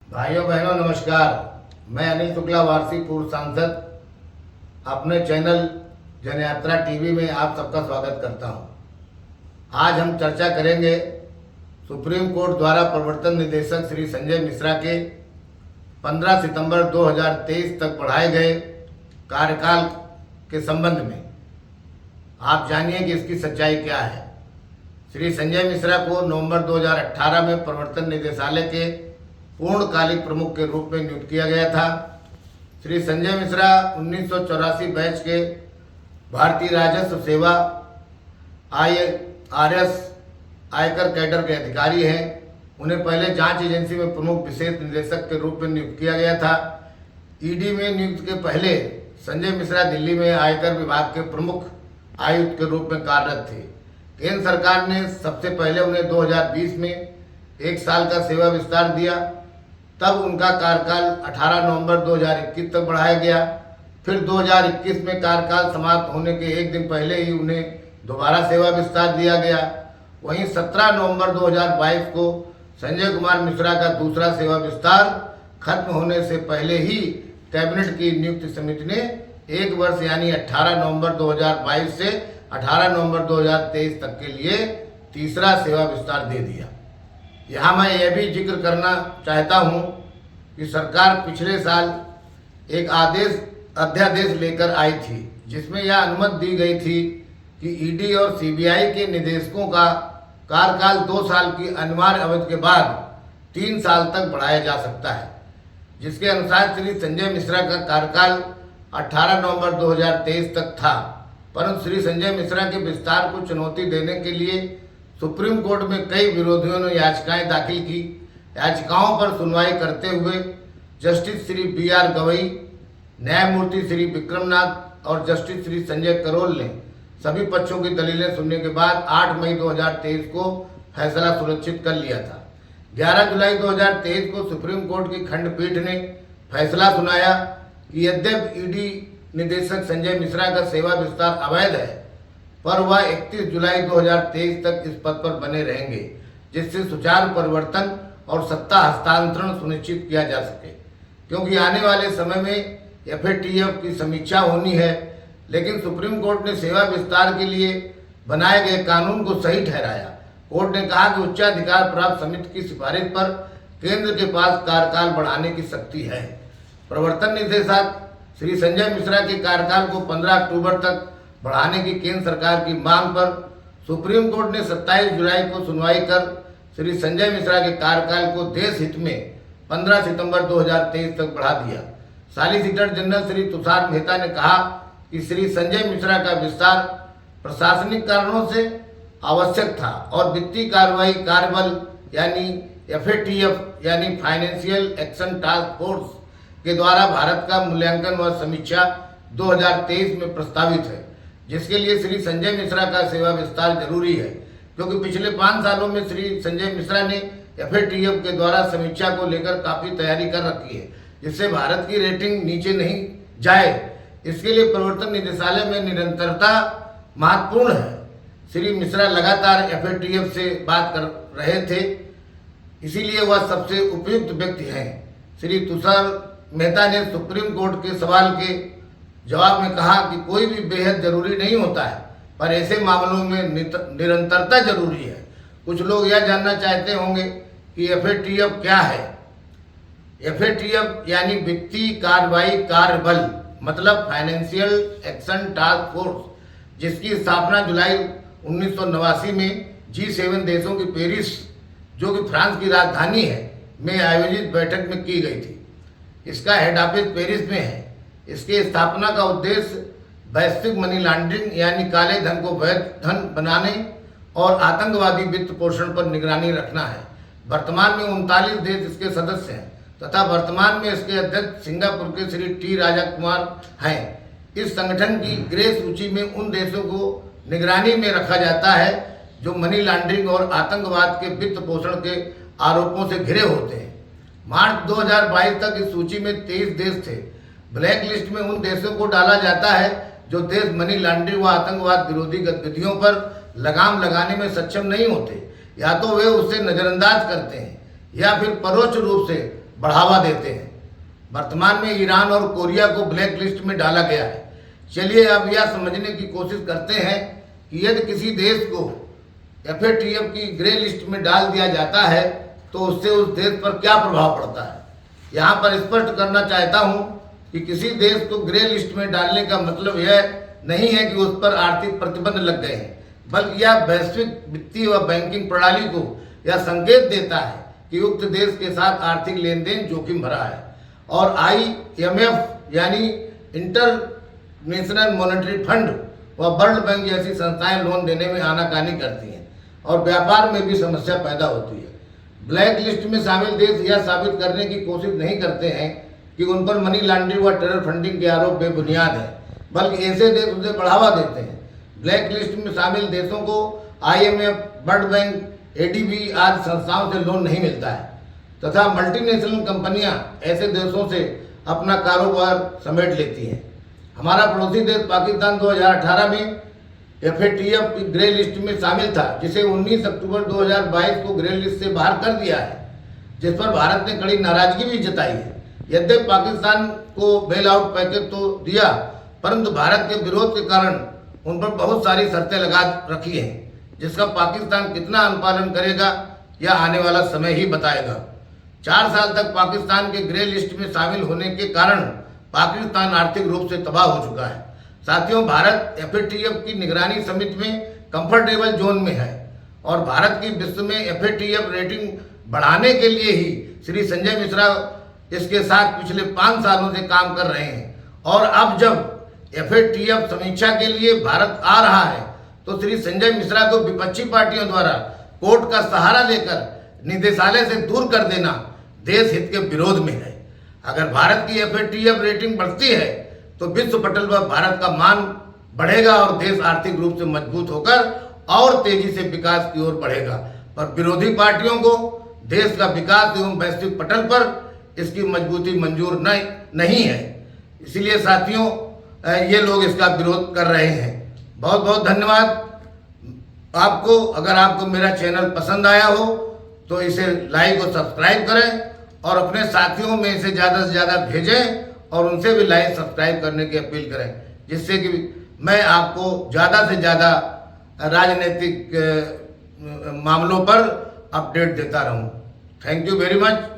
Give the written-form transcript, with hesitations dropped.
भाइयों बहनों नमस्कार। मैं अनिल शुक्ला, वार्षिक पूर्व सांसद, अपने चैनल जनयात्रा टीवी में आप सबका स्वागत करता हूं। आज हम चर्चा करेंगे सुप्रीम कोर्ट द्वारा प्रवर्तन निदेशक श्री संजय मिश्रा के 15 सितंबर 2023 तक बढ़ाए गए कार्यकाल के संबंध में। आप जानिए कि इसकी सच्चाई क्या है। श्री संजय मिश्रा को नवंबर 2018 में प्रवर्तन निदेशालय के पूर्णकालिक प्रमुख के रूप में नियुक्त किया गया था। श्री संजय मिश्रा 1984 बैच के भारतीय राजस्व सेवा IRS आयकर कैडर के अधिकारी हैं। उन्हें पहले जांच एजेंसी में प्रमुख विशेष निदेशक के रूप में नियुक्त किया गया था। ईडी में नियुक्त के पहले संजय मिश्रा दिल्ली में आयकर विभाग के प्रमुख आयुक्त के रूप में कार्यरत थे। केंद्र सरकार ने सबसे पहले उन्हें 2020 में 1 साल का सेवा विस्तार दिया। तब उनका कार्यकाल 18 नवंबर 2021 तक बढ़ाया गया। फिर 2021 में कार्यकाल समाप्त होने के एक दिन पहले ही उन्हें दोबारा सेवा विस्तार दिया गया। वहीं 17 नवंबर 2022 को संजय कुमार मिश्रा का दूसरा सेवा विस्तार खत्म होने से पहले ही कैबिनेट की नियुक्ति समिति ने 1 वर्ष यानी 18 नवंबर 2022 से 18 नवंबर 2023 तक के लिए तीसरा सेवा विस्तार दे दिया। यहाँ मैं यह भी जिक्र करना चाहता हूँ कि सरकार पिछले साल एक अध्यादेश लेकर आई थी, जिसमें यह अनुमति दी गई थी कि ईडी और सीबीआई के निदेशकों का कार्यकाल 2 साल की अनिवार्य अवधि के बाद 3 साल तक बढ़ाया जा सकता है। जिसके अनुसार श्री संजय मिश्रा का कार्यकाल 18 नवंबर 2023 तक था, परंतु श्री संजय मिश्रा के विस्तार को चुनौती देने के लिए सुप्रीम कोर्ट में कई विरोधियों ने याचिकाएं दाखिल की। याचिकाओं पर सुनवाई करते हुए जस्टिस श्री BR गवई, न्यायमूर्ति श्री विक्रमनाथ और जस्टिस श्री संजय करोल ने सभी पक्षों की दलीलें सुनने के बाद 8 मई 2023 को फैसला सुनिश्चित कर लिया था। 11 जुलाई 2023 को सुप्रीम कोर्ट की खंडपीठ ने फैसला सुनाया कि यद्यपि ईडी निदेशक संजय मिश्रा का सेवा विस्तार अवैध है, पर वह 31 जुलाई 2023 तक इस पद पर बने रहेंगे, जिससे सुचारू परिवर्तन और सत्ता हस्तांतरण सुनिश्चित किया जा सके। क्योंकि आने वाले समय में FATF की समीक्षा होनी है, लेकिन सुप्रीम कोर्ट ने सेवा विस्तार के लिए बनाए गए कानून को सही ठहराया। कोर्ट ने कहा कि उच्चाधिकार प्राप्त समिति की सिफारिश पर केंद्र के पास कार्यकाल बढ़ाने की शक्ति है। प्रवर्तन निदेशक श्री संजय मिश्रा के कार्यकाल को 15 अक्टूबर तक बढ़ाने की केंद्र सरकार की मांग पर सुप्रीम कोर्ट ने 27 जुलाई को सुनवाई कर श्री संजय मिश्रा के कार्यकाल को देश हित में 15 सितंबर 2023 तक बढ़ा दिया। सॉलिसिटर जनरल श्री तुषार मेहता ने कहा कि श्री संजय मिश्रा का विस्तार प्रशासनिक कारणों से आवश्यक था और वित्तीय कार्रवाई कार्यबल यानी FATF यानी फाइनेंशियल एक्शन टास्क फोर्स के द्वारा भारत का मूल्यांकन व समीक्षा 2023 में प्रस्तावित है, जिसके लिए श्री संजय मिश्रा का सेवा विस्तार जरूरी है। क्योंकि पिछले 5 सालों में श्री संजय मिश्रा ने FATF के द्वारा समीक्षा को लेकर काफ़ी तैयारी कर रखी है, जिससे भारत की रेटिंग नीचे नहीं जाए। इसके लिए प्रवर्तन निदेशालय में निरंतरता महत्वपूर्ण है। श्री मिश्रा लगातार FATF से बात कर रहे थे, इसीलिए वह सबसे उपयुक्त व्यक्ति हैं। श्री तुषार मेहता ने सुप्रीम कोर्ट के सवाल के जवाब में कहा कि कोई भी बेहद जरूरी नहीं होता है, पर ऐसे मामलों में निरंतरता जरूरी है। कुछ लोग यह जानना चाहते होंगे कि FATF क्या है। FATF यानी वित्तीय कार्रवाई कार्यबल, मतलब फाइनेंशियल एक्शन टास्क फोर्स, जिसकी स्थापना जुलाई 1989 में G7 देशों की पेरिस, जो कि फ्रांस की राजधानी है, में आयोजित बैठक में की गई थी। इसका हेड ऑफिस पेरिस में है। इसके स्थापना का उद्देश्य वैश्विक मनी लॉन्ड्रिंग यानी काले धन को वैध धन बनाने और आतंकवादी वित्त पोषण पर निगरानी रखना है। वर्तमान में 39 देश इसके सदस्य हैं तथा वर्तमान में इसके अध्यक्ष सिंगापुर के श्री T राजा कुमार हैं। इस संगठन की ग्रे सूची में उन देशों को निगरानी में रखा जाता है जो मनी लॉन्ड्रिंग और आतंकवाद के वित्त पोषण के आरोपों से घिरे होते हैं। मार्च 2022 तक इस सूची में 23 देश थे। ब्लैक लिस्ट में उन देशों को डाला जाता है जो देश मनी लॉन्ड्रिंग व आतंकवाद विरोधी गतिविधियों पर लगाम लगाने में सक्षम नहीं होते, या तो वे उसे नजरअंदाज करते हैं या फिर परोक्ष रूप से बढ़ावा देते हैं। वर्तमान में ईरान और कोरिया को ब्लैक लिस्ट में डाला गया है। चलिए अब यह समझने की कोशिश करते हैं कि यदि किसी देश को FATF की ग्रे लिस्ट में डाल दिया जाता है तो उससे उस देश पर क्या प्रभाव पड़ता है। यहाँ पर स्पष्ट करना चाहता हूँ कि किसी देश को ग्रे लिस्ट में डालने का मतलब यह नहीं है कि उस पर आर्थिक प्रतिबंध लग गए हैं, बल्कि यह वैश्विक वित्तीय व बैंकिंग प्रणाली को यह संकेत देता है कि उक्त देश के साथ आर्थिक लेन देन जोखिम भरा है और IMF यानी इंटरनेशनल मॉनेटरी फंड व वर्ल्ड बैंक जैसी संस्थाएं लोन देने में आनाकानी करती हैं और व्यापार में भी समस्या पैदा होती है। ब्लैक लिस्ट में शामिल देश यह साबित करने की कोशिश नहीं करते हैं कि उन पर मनी लॉन्ड्रिंग व टेरर फंडिंग के आरोप बेबुनियाद हैं, बल्कि ऐसे देश उसे बढ़ावा देते हैं। ब्लैक लिस्ट में शामिल देशों को IMF, वर्ल्ड बैंक, ADB आदि संस्थाओं से लोन नहीं मिलता है तथा मल्टीनेशनल कंपनियां ऐसे देशों से अपना कारोबार समेट लेती हैं। हमारा पड़ोसी देश पाकिस्तान 2018 में FATF की ग्रे लिस्ट में शामिल था, जिसे 19 अक्टूबर 2022 को ग्रे लिस्ट से बाहर कर दिया है, जिस पर भारत ने कड़ी नाराजगी भी जताई है। यद्यपि पाकिस्तान को बेल आउट पैकेज तो दिया, परंतु भारत के विरोध के कारण उन पर बहुत सारी शर्तें लगा रखी हैं, जिसका पाकिस्तान कितना अनुपालन करेगा यह आने वाला समय ही बताएगा। 4 साल तक पाकिस्तान के ग्रे लिस्ट में शामिल होने के कारण पाकिस्तान आर्थिक रूप से तबाह हो चुका है। साथियों, भारत FATF की निगरानी समिति में कंफर्टेबल जोन में है और भारत की विश्व में FATF रेटिंग बढ़ाने के लिए ही श्री संजय मिश्रा इसके साथ पिछले 5 सालों से काम कर रहे हैं और अब जब FATF समीक्षा के लिए भारत आ रहा है तो श्री संजय मिश्रा को विपक्षी पार्टियों द्वारा कोर्ट का सहारा लेकर निदेशालय से दूर कर देना देश हित के विरोध में है। अगर भारत की FATF रेटिंग बढ़ती है तो विश्व पटल पर भारत का मान बढ़ेगा और देश आर्थिक रूप से मजबूत होकर और तेजी से विकास की ओर बढ़ेगा। पर विरोधी पार्टियों को देश का विकास एवं वैश्विक पटल पर इसकी मजबूती मंजूर नहीं है। इसलिए साथियों, ये लोग इसका विरोध कर रहे हैं। बहुत बहुत धन्यवाद आपको। अगर आपको मेरा चैनल पसंद आया हो तो इसे लाइक और सब्सक्राइब करें और अपने साथियों में इसे ज़्यादा से ज़्यादा भेजें और उनसे भी लाइक सब्सक्राइब करने की अपील करें, जिससे कि मैं आपको ज़्यादा से ज़्यादा राजनीतिक मामलों पर अपडेट देता रहूं। Thank you very much.